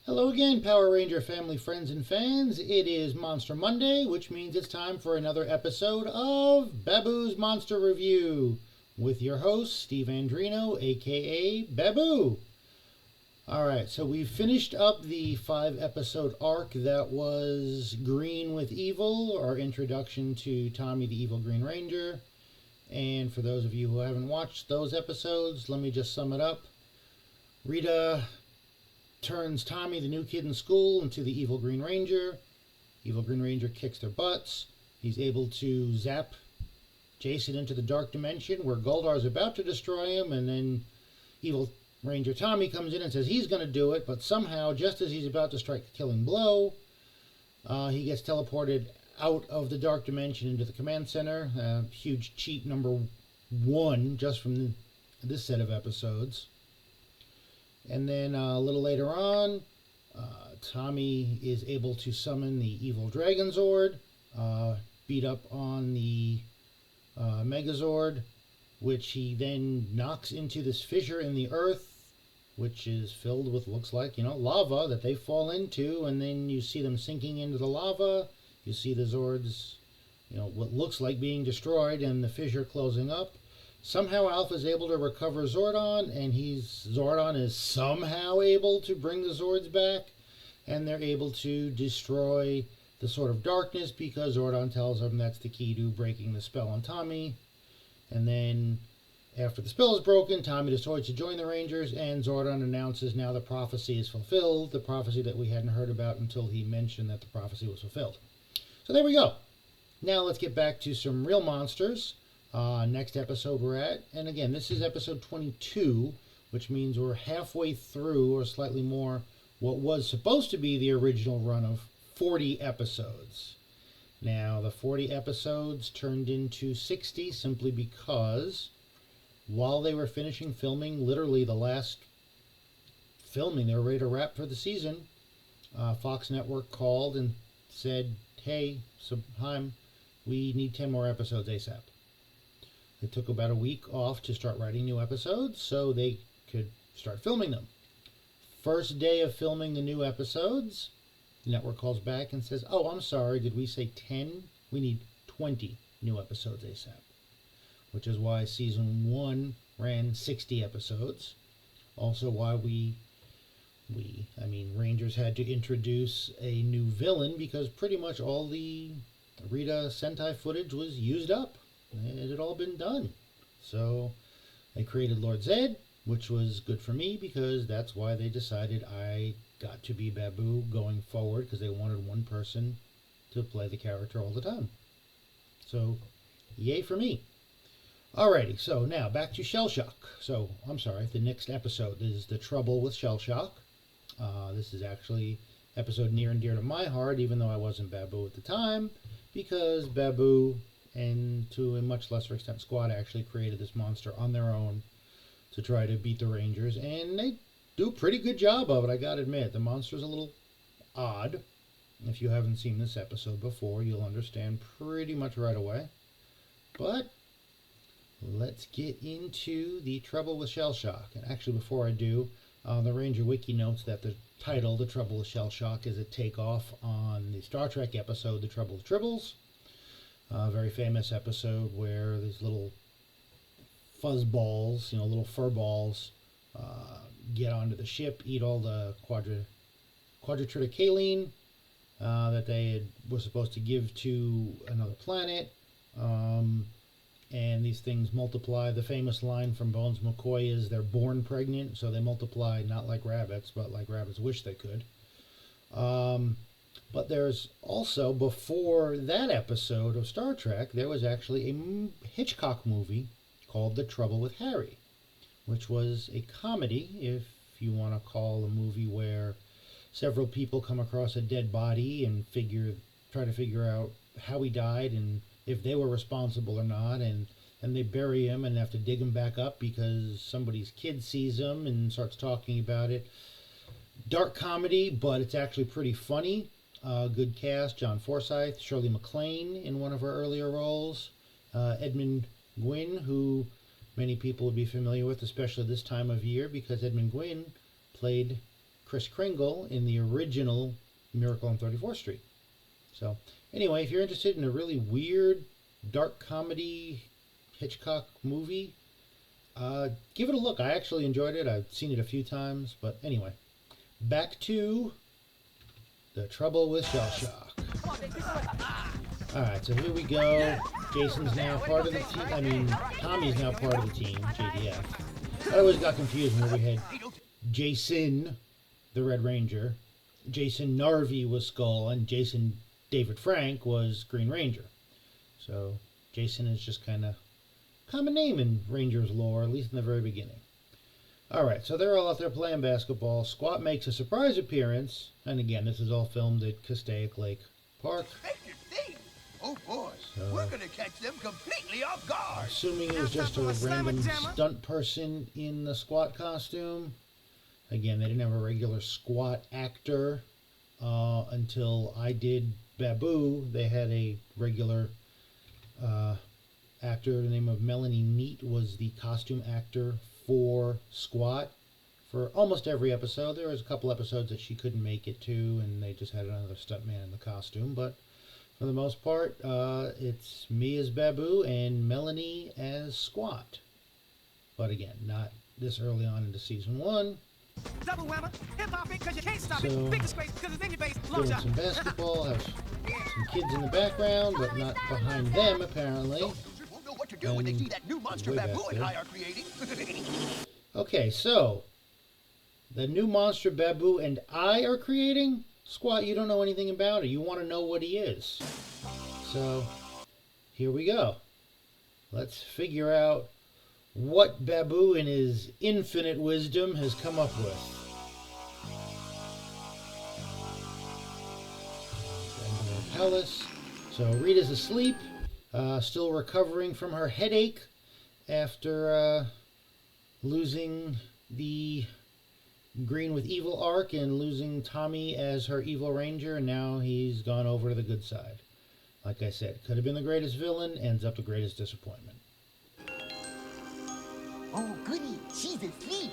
Hello again, Power Ranger family, friends, and fans. It is Monster Monday, which means it's time for another episode of Baboo's Monster Review with your host, Steve Andrino, aka Baboo. Alright, so we've finished up the 5-episode arc that was Green with Evil, our introduction to Tommy the Evil Green Ranger. And for those of you who haven't watched those episodes, let me just sum it up. Rita turns Tommy, the new kid in school, into the Evil Green Ranger. Evil Green Ranger kicks their butts. He's able to zap Jason into the Dark Dimension where Goldar's about to destroy him, and then Evil Ranger Tommy comes in and says he's going to do it, but somehow, just as he's about to strike a killing blow, he gets teleported out of the Dark Dimension into the command center. Huge cheat number 1 just from this set of episodes. And then a little later on, Tommy is able to summon the evil Dragon Zord, beat up on the Megazord, which he then knocks into this fissure in the earth, which is filled with, looks like, lava that they fall into, and then you see them sinking into the lava. You see the Zords, what looks like being destroyed and the fissure closing up. Somehow Alpha is able to recover Zordon, and Zordon is somehow able to bring the Zords back, and they're able to destroy the Sword of Darkness because Zordon tells them that's the key to breaking the spell on Tommy. And then after the spell is broken, Tommy decides to join the Rangers, and Zordon announces now the prophecy is fulfilled, the prophecy that we hadn't heard about until he mentioned that the prophecy was fulfilled. So there we go. Now let's get back to some real monsters. Next episode we're at, and again, this is episode 22, which means we're halfway through, or slightly more, what was supposed to be the original run of 40 episodes. Now, the 40 episodes turned into 60 simply because while they were finishing filming, literally the last filming, they were ready to wrap for the season, Fox Network called and said, hey, Subheim, we need 10 more episodes ASAP. It took about a week off to start writing new episodes so they could start filming them. First day of filming the new episodes, the network calls back and says, oh, I'm sorry, did we say 10? We need 20 new episodes ASAP. Which is why season 1 ran 60 episodes. Also why Rangers had to introduce a new villain because pretty much all the Rita Sentai footage was used up. It had all been done. So they created Lord Zed, which was good for me because that's why they decided I got to be Baboo going forward, because they wanted one person to play the character all the time. So yay for me. Alrighty, so now back to Shellshock. So, I'm sorry, the next episode is The Trouble with Shellshock. This is actually episode near and dear to my heart, even though I wasn't Baboo at the time, because Baboo and to a much lesser extent Squatt actually created this monster on their own to try to beat the Rangers, and they do a pretty good job of it, I gotta admit. The monster's a little odd. If you haven't seen this episode before, you'll understand pretty much right away. But let's get into The Trouble with Shellshock. And actually, before I do, the Ranger Wiki notes that the title, The Trouble with Shellshock, is a takeoff on the Star Trek episode, The Trouble with Tribbles. A very famous episode where these little fuzz balls, little fur balls, get onto the ship, eat all the quadritriticale that they were supposed to give to another planet. And these things multiply. The famous line from Bones McCoy is they're born pregnant, so they multiply not like rabbits, but like rabbits wish they could. But there's also, before that episode of Star Trek, there was actually a Hitchcock movie called The Trouble with Harry, which was a comedy, if you want to call a movie where several people come across a dead body and try to figure out how he died and if they were responsible or not, and they bury him and have to dig him back up because somebody's kid sees him and starts talking about it. Dark comedy, but it's actually pretty funny. Good cast: John Forsythe, Shirley MacLaine in one of her earlier roles, Edmund Gwynn, who many people would be familiar with, especially this time of year, because Edmund Gwynn played Kris Kringle in the original Miracle on 34th Street. So, anyway, if you're interested in a really weird, dark comedy Hitchcock movie, give it a look. I actually enjoyed it. I've seen it a few times. But anyway, back to The Trouble with Shellshock. Alright, so here we go. Jason's now part of the team. I mean, Tommy's now part of the team, JDF. I always got confused when we had Jason, the Red Ranger. Jason Narvi was Skull, and Jason David Frank was Green Ranger. So, Jason is just kind of common name in Rangers lore, at least in the very beginning. Alright, so they're all out there playing basketball. Squatt makes a surprise appearance, and again, this is all filmed at Castaic Lake Park. Oh boy, we're gonna catch them completely off guard. Assuming it was just a random stunt person in the Squatt costume. Again, they didn't have a regular Squatt actor until I did Baboo. They had a regular actor. The name of Melanie Neat was the costume actor for Squatt for almost every episode. There was a couple episodes that she couldn't make it to, and they just had another stuntman in the costume, but for the most part, it's me as Baboo and Melanie as Squatt. But again, not this early on into season 1. Double whammer, hip hop it 'cause you can't stop So, it. Big disgrace 'cause it's in your face. doing some basketball, have some kids in the background, but not behind them apparently. Soldiers won't know what to do when they see that new monster way back Baboo and there. I are creating. Okay, so the new monster Baboo and I are creating. Squatt, you don't know anything about it. You want to know what he is. So, here we go. Let's figure out what Baboo in his infinite wisdom has come up with. Endor Palace. So, Rita's asleep, still recovering from her headache after losing the Green with Evil arc and losing Tommy as her evil ranger, and now he's gone over to the good side. Like I said, could have been the greatest villain, ends up the greatest disappointment. Oh, goody, she's asleep.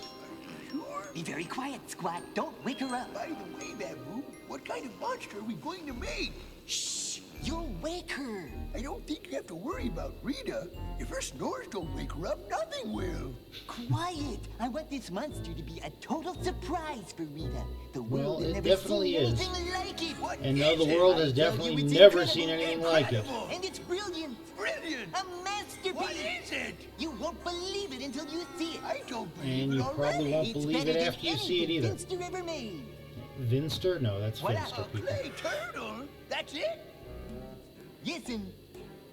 Sure. Be very quiet, Squatt. Don't wake her up. By the way, Baboo, what kind of monster are we going to make? Shh, you'll wake her. I don't think you have to worry about Rita. If her snores don't wake her up, nothing will. Quiet. I want this monster to be a total surprise for Rita. The Well, world has it never definitely seen is. anything like it. What And no, is the it? world I has tell definitely you, it's never incredible. seen anything like it. Incredible. And it's brilliant. Brilliant. A masterpiece. What is it? You won't believe it until you see it. I don't believe And it you already. probably won't It's believe better it than after you see it anything either. Finster ever made. Vinster? No, that's What Finster, A people. clay turtle? That's it? Yes, and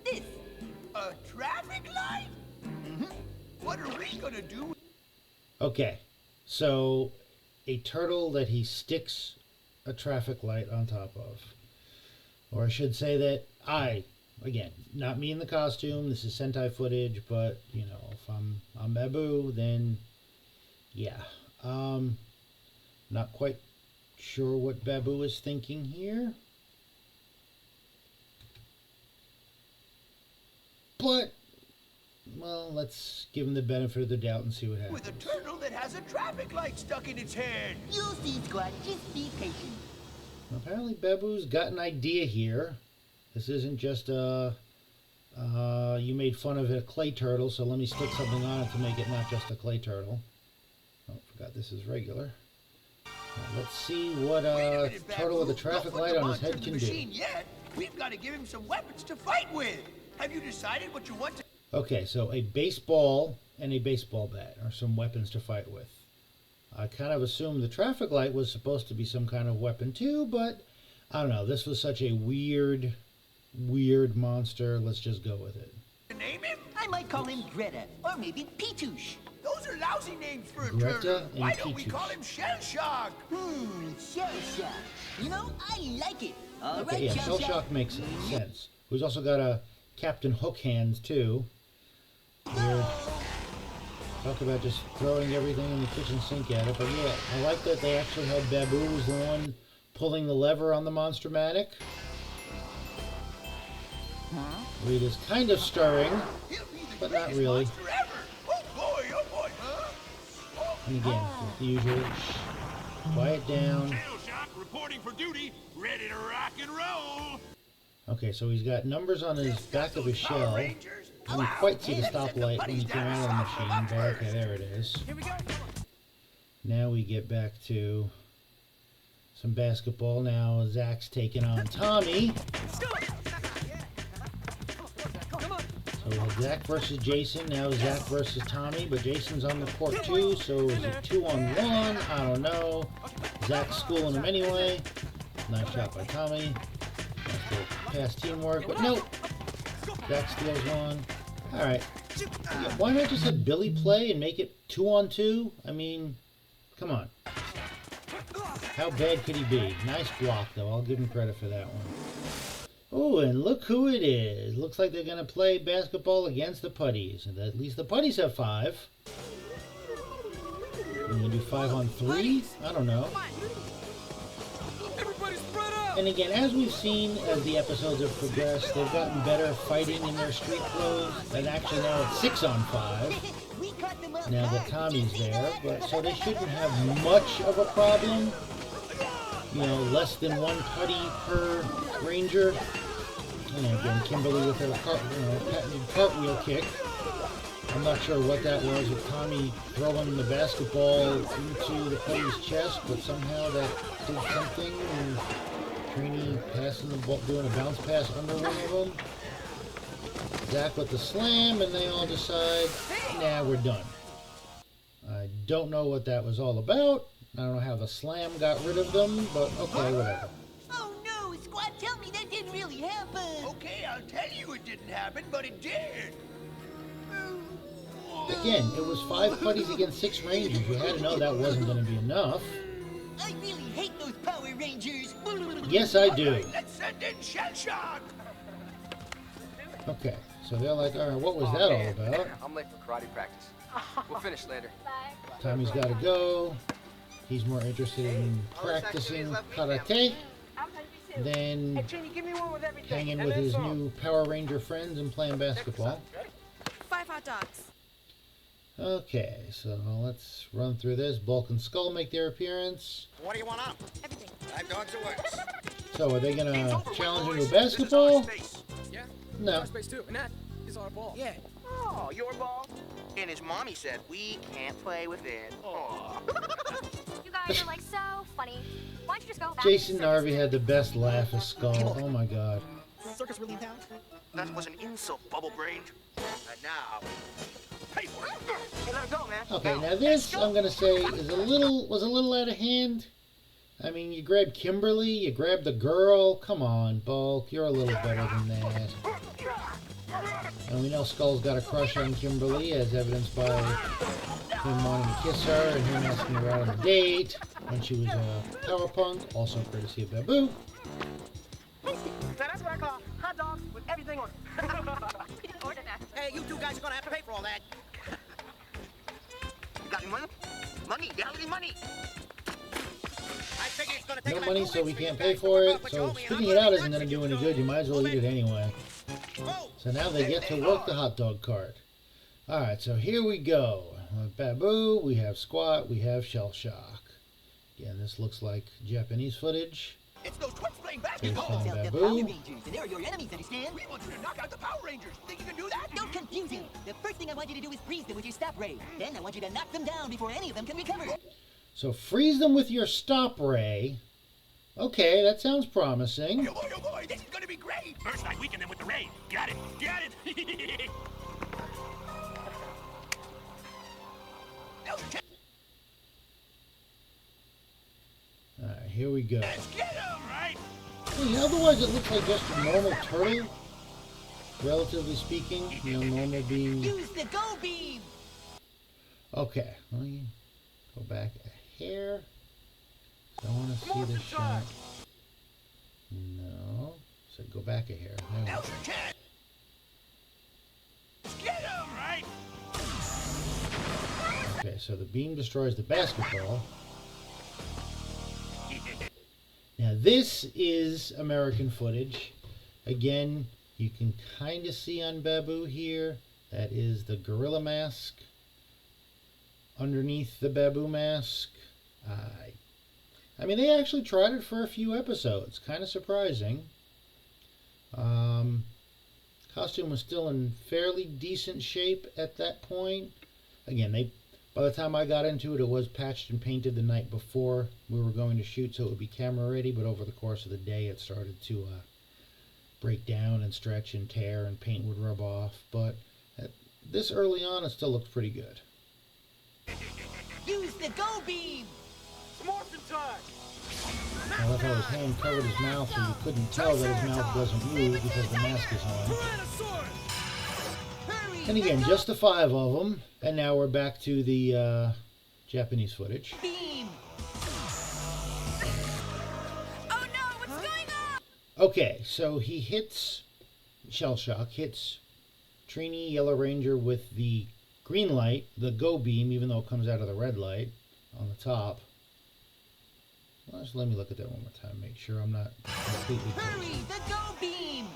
this. A traffic light? Mm-hmm. What are we gonna do? Okay, so a turtle that he sticks a traffic light on top of. Or I should say that again, not me in the costume, this is Sentai footage, but, you know, if I'm Baboo, then, yeah. Not quite sure what Baboo is thinking here. But, well, let's give him the benefit of the doubt and see what happens. With a turtle that has a traffic light stuck in its head. You'll see, Squatt. Just be patient. Apparently Baboo's got an idea here. This isn't just you made fun of a clay turtle, so let me stick something on it to make it not just a clay turtle. Oh, forgot this is regular. Now, let's see what Wait a a minute, turtle with a Baboo. traffic Don't put light the on his monster head in can the do. machine yet. We've got to give him some weapons to fight with. Have you decided what you want to... Okay, so a baseball and a baseball bat are some weapons to fight with. I kind of assumed the traffic light was supposed to be some kind of weapon too, but I don't know. This was such a weird monster. Let's just go with it. name him? I might call him Greta, or maybe Petush. Those are lousy names for a Greta turtle. and Why don't we Peaches. call him Shellshock? Shellshock. You know, I like it. All right, Okay, yeah, Shellshock makes sense. We've also got a Captain Hook Hands too. We're talk about just throwing everything in the kitchen sink at it, but yeah, I like that they actually had Baboo was the one pulling the lever on the Monster-Matic. Rita's kind of stirring, He'll be the but not greatest really. monster ever. Oh boy, huh? Oh. And again, with the usual Quiet down. Shellshock reporting for duty, ready to rock and roll. Okay, so he's got numbers on his back of his shell. I didn't quite see the stoplight when he came out of the machine, but okay, there it is. Here we go. Now we get back to some basketball. Now Zach's taking on Tommy. Let's go. Come on. So we have Zach versus Jason. Now Zach versus Tommy, but Jason's on the court too, so is it 2-on-1? I don't know. Zach's schooling him anyway. Nice shot by Tommy. Nice little pass teamwork, but nope. Zach steals one. Alright. Why not just have Billy play and make it 2-on-2? I mean, come on. How bad could he be? Nice block, though. I'll give him credit for that one. Oh, and look who it is. Looks like they're going to play basketball against the Putties. And at least the Putties have 5. We're going to do 5-on-3? I don't know. And again, as we've seen as the episodes have progressed, they've gotten better fighting in their street clothes. And actually now it's 6-on-5. Now that Tommy's there. But so they shouldn't have much of a problem. You know, less than 1 putty per ranger. And again, Kimberly with her patented cartwheel kick. I'm not sure what that was with Tommy throwing the basketball into the putty's chest, but somehow that did something. And Trini passing the ball, doing a bounce pass under one of them. Zach with the slam, and they all decide, nah, we're done. I don't know what that was all about. I don't know how the slam got rid of them, but okay, whatever. Oh no, Squatt, tell me that didn't really happen. Okay, I'll tell you it didn't happen, but it did. Again, it was 5 putties against 6 rangers. You had to know that wasn't going to be enough. I really hate those Power Rangers. Yes, I do. Let's send in Shellshock. Okay, so they're like, all right, what was that all about? I'm late for karate practice. We'll finish later. Tommy's got to go. He's more interested in practicing karate than hanging with his new Power Ranger friends and playing basketball. 5 hot dogs. Okay, so let's run through this. Bulk and Skull make their appearance. What do you want up? Everything. 5 dogs at works. So are they going to challenge him to basketball? Yeah. No. Space too, and that is our ball. Yeah. Oh, your ball? And his mommy said we can't play with it. Oh. You guys are like so funny. Why don't you just go back? Jason Narvey had the best laugh as Skull. Oh my god. Circus really in town? That was an insult, Bubble Brain. And now, pay for it. Hey, let him go, man. Okay, now this I'm gonna say is a little out of hand. I mean, you grabbed Kimberly, you grabbed the girl. Come on, Bulk, you're a little better than that. And we know Skull's got a crush on Kimberly, as evidenced by him wanting to kiss her and him asking her out on a date when she was a power punk, also courtesy of Baboo. So that's what I call hot dogs with everything on it. Hey, you 2 guys are gonna have to pay for all that. You got any money? Money, you have any money? I figure it's gonna take No about money, 2 so weeks we for you can't guys pay to for work it. out what you So owe me, and spitting I'm it out gonna isn't going to do any you good. You might as well eat it anyway. Oh, So now they get to work the hot dog cart. Alright, so here we go. With Baboo, we have Squatt, we have Shellshock. Again, this looks like Japanese footage. It's those twins playing Based basketball. on The Power Baboo. Rangers, and they're your enemies, understand? We want you to knock out the Power Rangers. Think you can do that? Don't confuse him. The first thing I want you to do is freeze them with your stop ray. Then I want you to knock them down before any of them can recover. So freeze them with your stop ray. Okay, that sounds promising. Oh boy, this is gonna be great. First I weaken them with the ray. Got it. Got it. Alright, here we go. Let's get him. Right. Hey, otherwise it looks like just a normal turtle. Relatively speaking. You know, normal being... Use the go beam. Okay, let me go back a hair. So I want to see this shot. No. So go back a hair. There we go. Now's your chance. Let's get him. Right. Okay, so the beam destroys the basketball. Now this is American footage. Again, you can kind of see on Baboo here. That is the gorilla mask. Underneath the Baboo mask, I I mean, they actually tried it for a few episodes. Kind of surprising. Costume was still in fairly decent shape at that point. Again, by the time I got into it, it was patched and painted the night before we were going to shoot, so it would be camera ready, but over the course of the day it started to break down and stretch and tear, and paint would rub off. But this early on, it still looked pretty good. Use the go beam! Morphin time! I love how his hand covered his mouth so you couldn't tell that his mouth doesn't move because the mask is on. And again, just the 5 of them. And now we're back to the Japanese footage. Beam! Oh no, what's going on? Okay, so he hits Shellshock, hits Trini, Yellow Ranger with the green light, the go beam, even though it comes out of the red light on the top. Well, just let me look at that one more time, make sure I'm not completely Hurry, the go beam!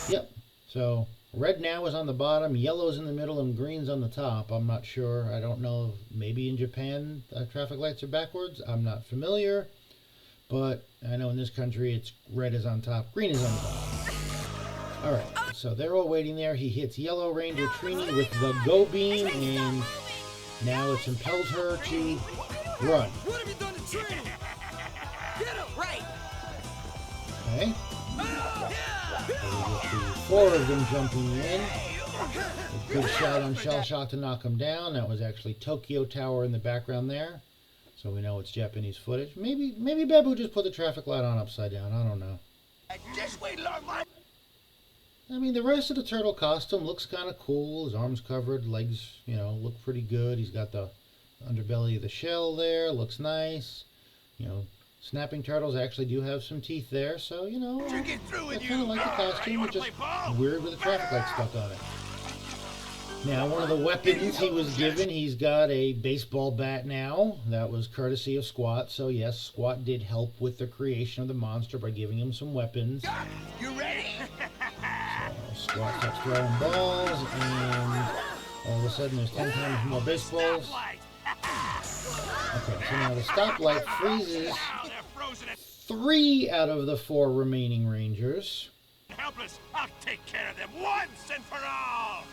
Yep, so red now is on the bottom, yellow's in the middle, and green's on the top. I'm not sure. I don't know. Maybe in Japan traffic lights are backwards. I'm not familiar. But I know in this country it's red is on top, green is on the bottom. Alright, so they're all waiting there. He hits Yellow Ranger Trini with the go beam, and now it's impelled her to run. What have you done to Trini? Get him! Right! Okay. So we get the 4 of them jumping in. A good shot on Shellshock to knock him down. That was actually Tokyo Tower in the background there. So we know it's Japanese footage. Maybe Baboo just put the traffic light on upside down. I don't know. Just wait long, man. I mean, the rest of the turtle costume looks kind of cool. His arms covered, legs, look pretty good. He's got the underbelly of the shell there. Looks nice. Snapping turtles actually do have some teeth there, so, I kind of like the costume. It's just weird with the traffic light stuck on it. Now, one of the weapons he was given, he's got a baseball bat now. That was courtesy of Squatt. So, yes, Squatt did help with the creation of the monster by giving him some weapons. You ready? So, Squatt starts throwing balls, and all of a sudden there's 10 times more baseballs. Okay, so now the stoplight freezes 3 out of the 4 remaining Rangers. Helpless, I'll take care of them once and for all.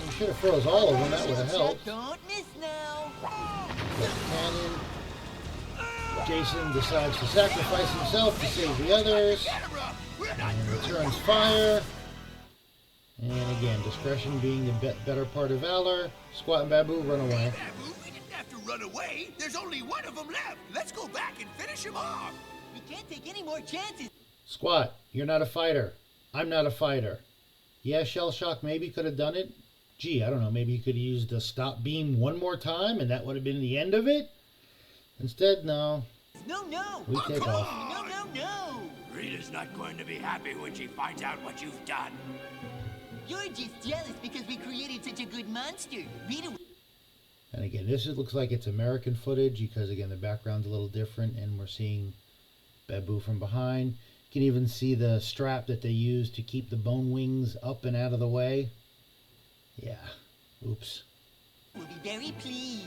We should have froze all of them, that would have helped. Don't miss now! Cannon. Jason decides to sacrifice himself to save the others. And returns fire. And again, discretion being the better part of valor. Squatt and Baboo run away. Baboo, we didn't have to run away. There's only one of them left. Let's go back and finish him off. We can't take any more chances! Squatt, you're not a fighter. I'm not a fighter. Yeah, Shellshock maybe could have done it. Gee, I don't know, maybe he could have used the stop beam one more time and that would have been the end of it? Instead, no. No! We take off. No! Rita's not going to be happy when she finds out what you've done. You're just jealous because we created such a good monster. Rita... And again, this looks like it's American footage because, again, the background's a little different and we're seeing Baboo from behind. You can even see the strap that they use to keep the bone wings up and out of the way. Yeah. Oops. We'll be very pleased.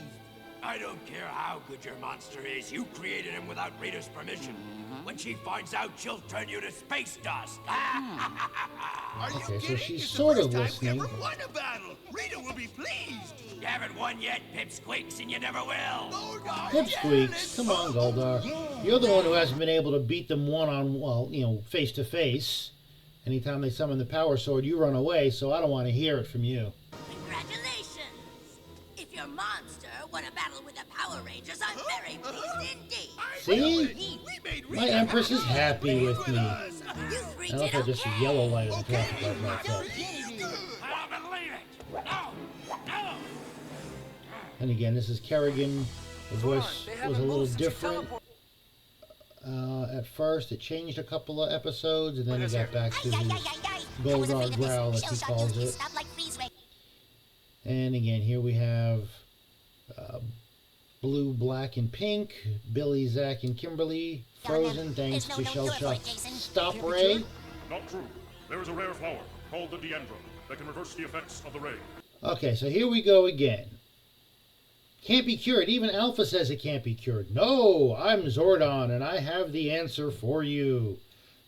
I don't care how good your monster is. You created him without Rita's permission. When she finds out, she'll turn you to space dust. Are you Okay, so kidding? she's It's sort the of first time listening. we ever won a battle. Rita will be pleased. You haven't won yet, Pipsqueaks, and you never will. Goldar, Pipsqueaks, come on, Goldar. You're the one who hasn't been able to beat them face to face. Anytime they summon the power sword, you run away, so I don't want to hear it from you. Congratulations! If your monster won a battle with the Power Rangers, I'm very pleased indeed. See? My Empress is happy with me. You three I love did how just a okay. yellow light on the traffic light lights up. I don't believe it. No. And again, this is Kerrigan. The voice was a little different at first. It changed a couple of episodes, and then he got back to his Goldar growl, as he calls it. And again, here we have Blue, Black, and Pink, Billy, Zach, and Kimberly, frozen thanks to Shellshock's stop ray. Not true. There is a rare flower called the Deandra that can reverse the effects of the ray. Okay, so here we go again. Can't be cured. Even Alpha says it can't be cured. No, I'm Zordon, and I have the answer for you.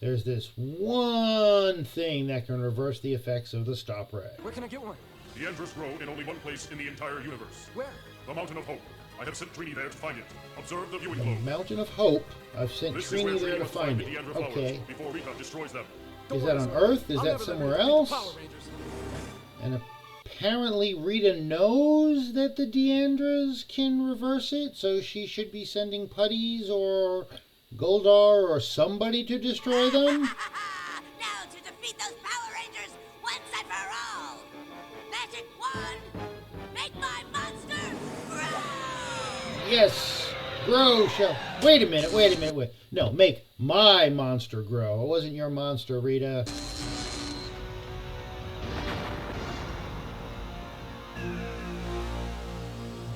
There's this one thing that can reverse the effects of the stop ray. Where can I get one? The Andrus grow in only one place in the entire universe. Where? The Mountain of Hope. I have sent Trini there to find it. Observe the viewing The globe. Mountain of Hope. I've sent This is where Trini there to must find the it. Andrus flowers Okay. before Rita destroys them. Is that on Earth? Is that somewhere else? And apparently Rita knows that the Deandras can reverse it, so she should be sending Putties or Goldar or somebody to destroy them. Now to defeat those Power Rangers once and for all. Magic wand, make my monster grow. Yes, grow, Shell. Wait a minute. No, make my monster grow. It wasn't your monster, Rita.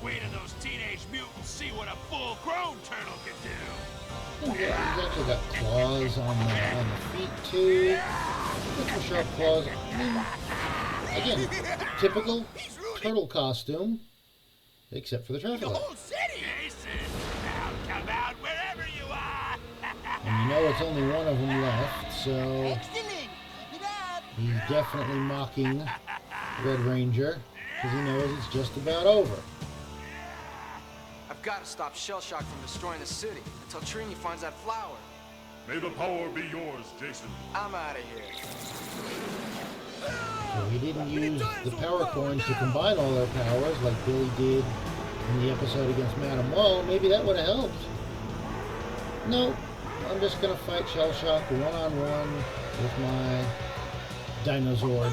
Wait till those teenage mutants see what a full-grown turtle can do. He's actually got claws on the feet too. Got some sharp claws. I mean, again, typical turtle costume, except for the traffic light. Jason, now come out wherever you are. And you know it's only one of them left, so Excellent. Keep it up. he's definitely mocking Red Ranger because he knows it's just about over. I've got to stop Shellshock from destroying the city until Trini finds that flower. May the power be yours, Jason. I'm out of here. So he didn't use the power coins to combine all their powers like Billy did in the episode against Madame Wall. Maybe that would have helped. Nope. I'm just going to fight Shellshock one-on-one with my Dinozord.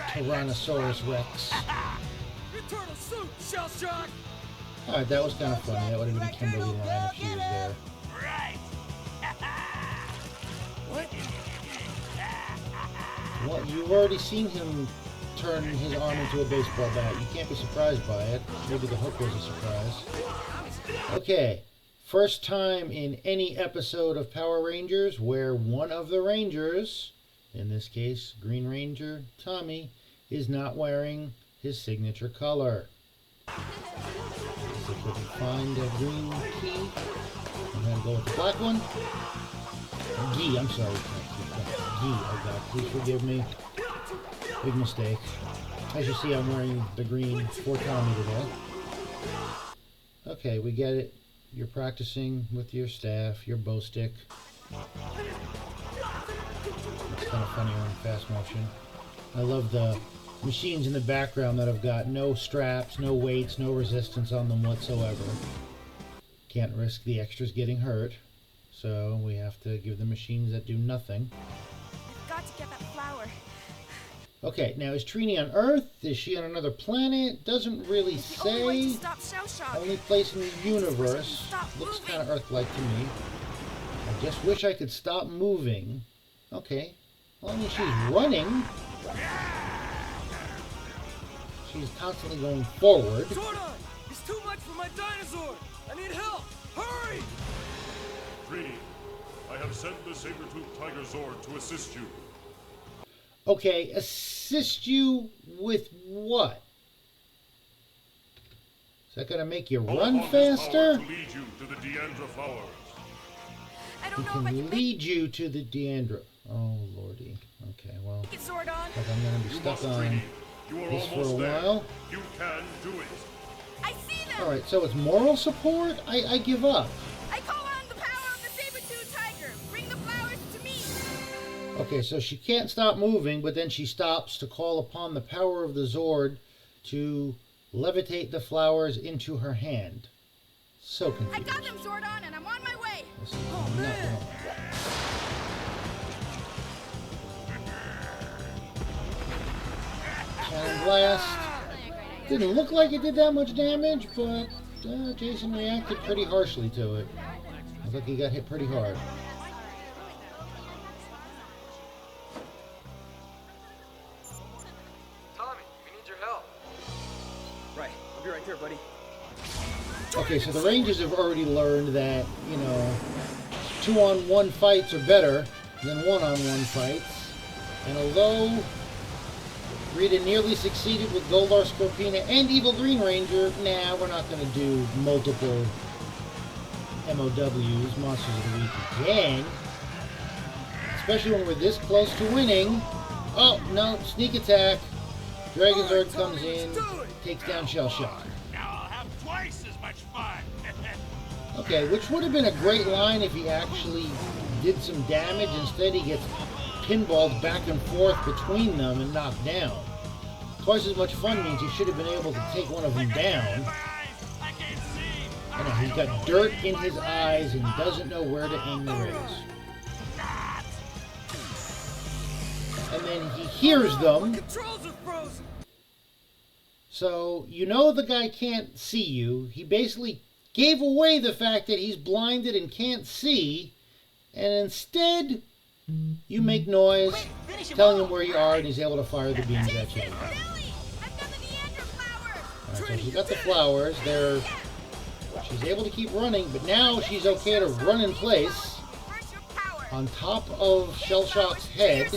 Tyrannosaurus Rex. Your turtle suit, Shellshock! Alright, that was kind of funny. That would have been a Kimberly line if she was there. Right. Well, you've already seen him turn his arm into a baseball bat. You can't be surprised by it. Maybe the hook was a surprise. Okay, first time in any episode of Power Rangers where one of the Rangers, in this case Green Ranger Tommy, is not wearing his signature color. So if we can find a green key, I'm going to go with the black one. Gee, I'm sorry. Gee, oh God, please forgive me. Big mistake. As you see, I'm wearing the green for Tommy today. Okay, we get it. You're practicing with your staff, your bow stick. It's kind of funny on fast motion. I love the machines in the background that have got no straps, no weights, no resistance on them whatsoever. Can't risk the extras getting hurt, so we have to give the machines that do nothing. I've got to get that flower. Okay, now is Trini on Earth? Is she on another planet? Doesn't really The only way to say. stop Shellshock. Only place in the universe. Stop Looks moving. kind of Earth-like to me. I just wish I could stop moving. Okay. Well, I mean, she's running. She's constantly going forward. Zordon! It's too much for my dinosaur! I need help! Hurry! Trini, I have sent the saber-toothed tiger Zord to assist you. Okay, assist you with what? Is that going to make you Call run upon his faster? power to lead you to the Deandra flowers. I He don't know if I can can lead you to the Deandra. Oh, lordy. Okay, well, make it, Zordon. like I'm going to be You stuck must, on Trini. You are this for a almost there. while. You can do it. I see them. Alright, so it's moral support? I give up. I call on the power of the saber-tooth tiger. Bring the flowers to me. Okay, so she can't stop moving, but then she stops to call upon the power of the Zord to levitate the flowers into her hand. So I confused. got them, Zordon, and I'm on my way. This is not going. Cannon blast. Didn't look like it did that much damage, but Jason reacted pretty harshly to it. Looks like he got hit pretty hard. Tommy, we need your help. Right, I'll be right there, buddy. Okay, so the Rangers have already learned that, 2-on-1 fights are better than 1-on-1 fights. And although Rita nearly succeeded with Goldar, Scorpina, and Evil Green Ranger. Nah, we're not going to do multiple MOWs, Monsters of the Week, again. Especially when we're this close to winning. Oh, no, sneak attack. Dragonzord comes in, takes down Shellshock. Now I'll have twice as much fun. Okay, which would have been a great line if he actually did some damage. Instead, he gets pinballed back and forth between them and knocked down. Twice as much fun means he should have been able to take one of them down. I know, he's got dirt in his eyes and he doesn't know where to aim the rays. And then he hears them. Controls are frozen. So, you know the guy can't see you. He basically gave away the fact that he's blinded and can't see. And instead, you make noise, telling him where you are, and he's able to fire the beams at you. Alright, so she's got the flowers. She's able to keep running, but now she's okay to run in place on top of Shellshock's head.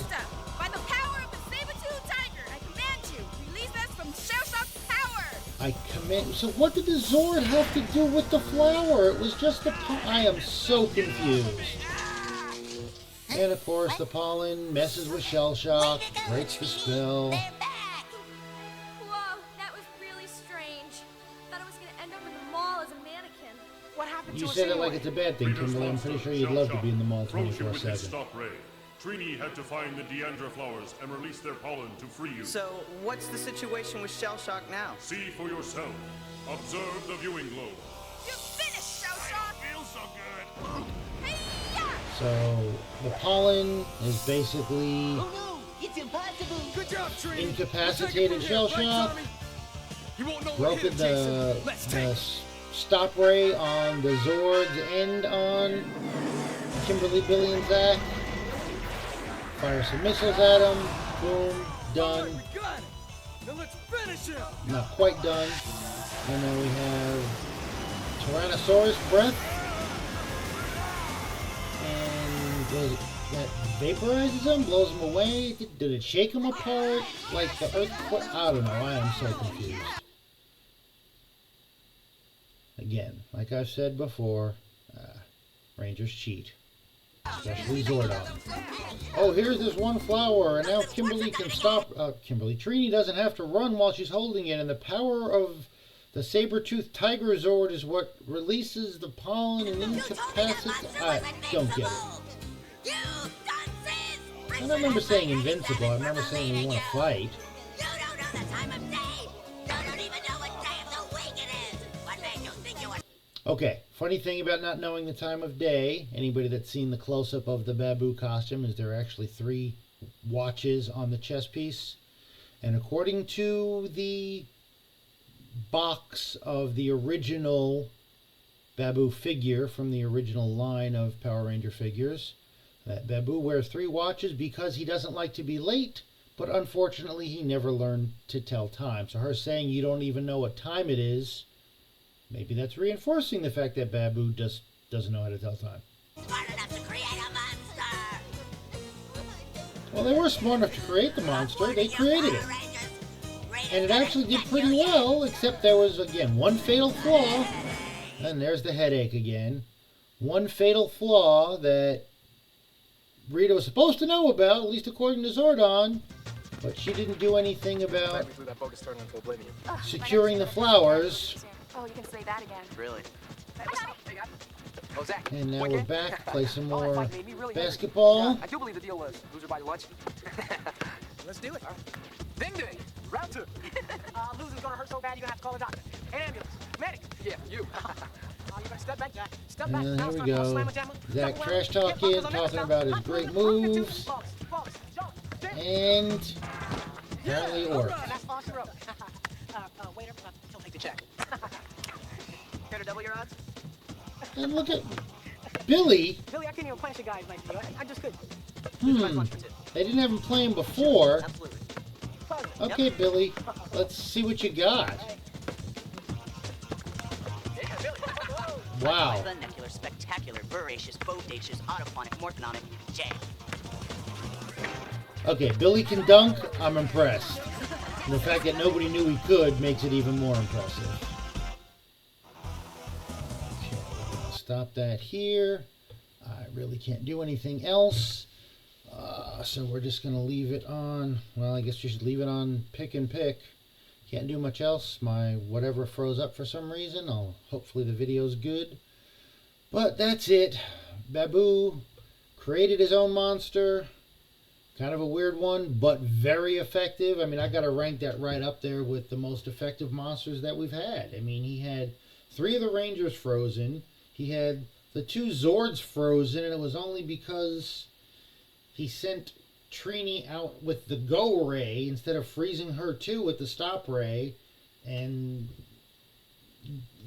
By the power of the saber-toothed tiger, I command you, release us from Shellshock's power. So what did the Zord have to do with the flower? It was just the I am so confused. And of course, the pollen messes with Shellshock, breaks the spell. Whoa, that was really strange. Thought I was going to end up in the mall as a mannequin. What happened You to us said it anyway? like it's a bad thing, Kimberly. I'm pretty sure you'd love to be in the mall Broke you with his 24/7. stop ray. Trini had to find the Deandra flowers and release their pollen to free you. So, what's the situation with Shellshock now? See for yourself. Observe the viewing globe. You finished, Shellshock! Feels so good. Hey-ya! So the pollen is basically Oh no, it's impossible. Good job, Trini. incapacitated Shellshock, You won't know what broken hit the Jason. Let's take it. stop ray on the Zords and on Kimberly, Billy, and Zach. Fire some missiles at him. Boom. Done. We got it. Now let's finish him. Not quite done. And then we have Tyrannosaurus breath. And that vaporizes him, blows him away. Did it shake him apart? Like the earthquake? I don't know. I am so confused. Again, like I've said before, Rangers cheat. Especially Zordon. Oh, here's this one flower, and now Kimberly can stop. Trini doesn't have to run while she's holding it, and the power of the saber-toothed tiger Zord is what releases the pollen and incapacitates. I don't get it. I don't remember saying invincible. I remember saying we want to fight. You don't know the time of day. You don't even know what day of the week it is. What made you think you were... Okay, funny thing about not knowing the time of day, anybody that's seen the close-up of the Baboo costume, is there are actually 3 watches on the chest piece. And according to the box of the original Baboo figure from the original line of Power Ranger figures, that Baboo wears 3 watches because he doesn't like to be late, but unfortunately he never learned to tell time. So her saying you don't even know what time it is, maybe that's reinforcing the fact that Baboo just doesn't know how to tell time. Smart enough to create a monster. Well, they were smart enough to create the monster. They created it. And it actually did pretty well, except there was, again, one fatal flaw. And there's the headache again. One fatal flaw that Rita was supposed to know about, at least according to Zordon. But she didn't do anything about securing the flowers. Oh, you can say that again. Really? Oh, Zach. And now we're back. Play some Oh, that more fight made me really angry. basketball. I do believe the deal was loser buy lunch. Let's do it. Ding ding. Round 2. Losing's gonna hurt so bad you're gonna have to call a doctor. An ambulance. Medic. Yeah, you. You better step back, Jack. Step back. And Now here it's we time for a go. slammer jammer. Zach Double trash whammy. talking, Hip hop talking is about his on great next down. moves. Bumps, jump, dip. And apparently it worked. And that's all she wrote. Waiter, he'll take the check. Care to double your odds? And look at Billy. Billy, I can't even plant you guys like you. I just could. They didn't have him playing before. Absolutely. Okay, Billy, let's see what you got. Wow. Vernacular, spectacular, voracious, bodacious, autophonic, morphonic, J. Okay, Billy can dunk. I'm impressed. And the fact that nobody knew he could makes it even more impressive. Okay, we're going to stop that here. I really can't do anything else. So we're just going to leave it on, well, I guess you should leave it on pick and pick. Can't do much else. My whatever froze up for some reason. Hopefully the video's good. But that's it. Baboo created his own monster. Kind of a weird one, but very effective. I mean, I got to rank that right up there with the most effective monsters that we've had. I mean, he had 3 of the Rangers frozen. He had the 2 Zords frozen, and it was only because he sent Trini out with the Go Ray instead of freezing her too with the Stop Ray. And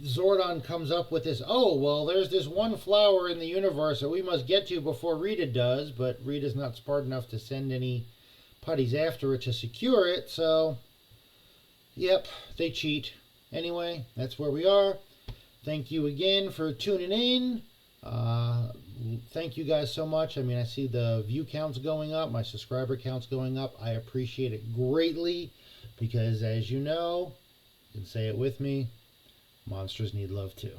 Zordon comes up with this, oh, well, there's this one flower in the universe that we must get to before Rita does, but Rita's not smart enough to send any putties after it to secure it, so, yep, they cheat. Anyway, that's where we are. Thank you again for tuning in. Thank you guys so much. I mean, I see the view counts going up, my subscriber counts going up. I appreciate it greatly because, as you know, you can say it with me, monsters need love too.